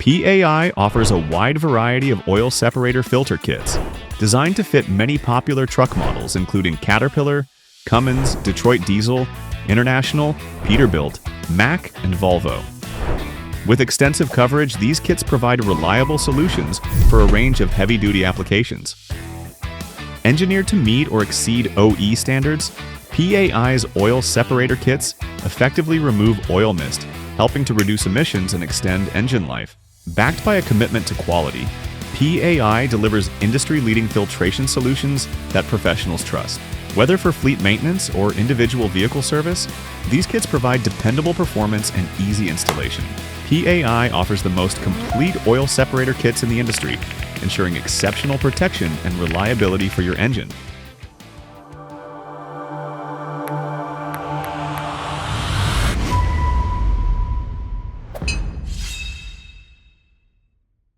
PAI offers a wide variety of oil separator filter kits, designed to fit many popular truck models including Caterpillar, Cummins, Detroit Diesel, International, Peterbilt, Mack, and Volvo. With extensive coverage, these kits provide reliable solutions for a range of heavy-duty applications. Engineered to meet or exceed OE standards, PAI's oil separator kits effectively remove oil mist, helping to reduce emissions and extend engine life. Backed by a commitment to quality, PAI delivers industry-leading filtration solutions that professionals trust. Whether for fleet maintenance or individual vehicle service, these kits provide dependable performance and easy installation. PAI offers the most complete oil separator kits in the industry, ensuring exceptional protection and reliability for your engine.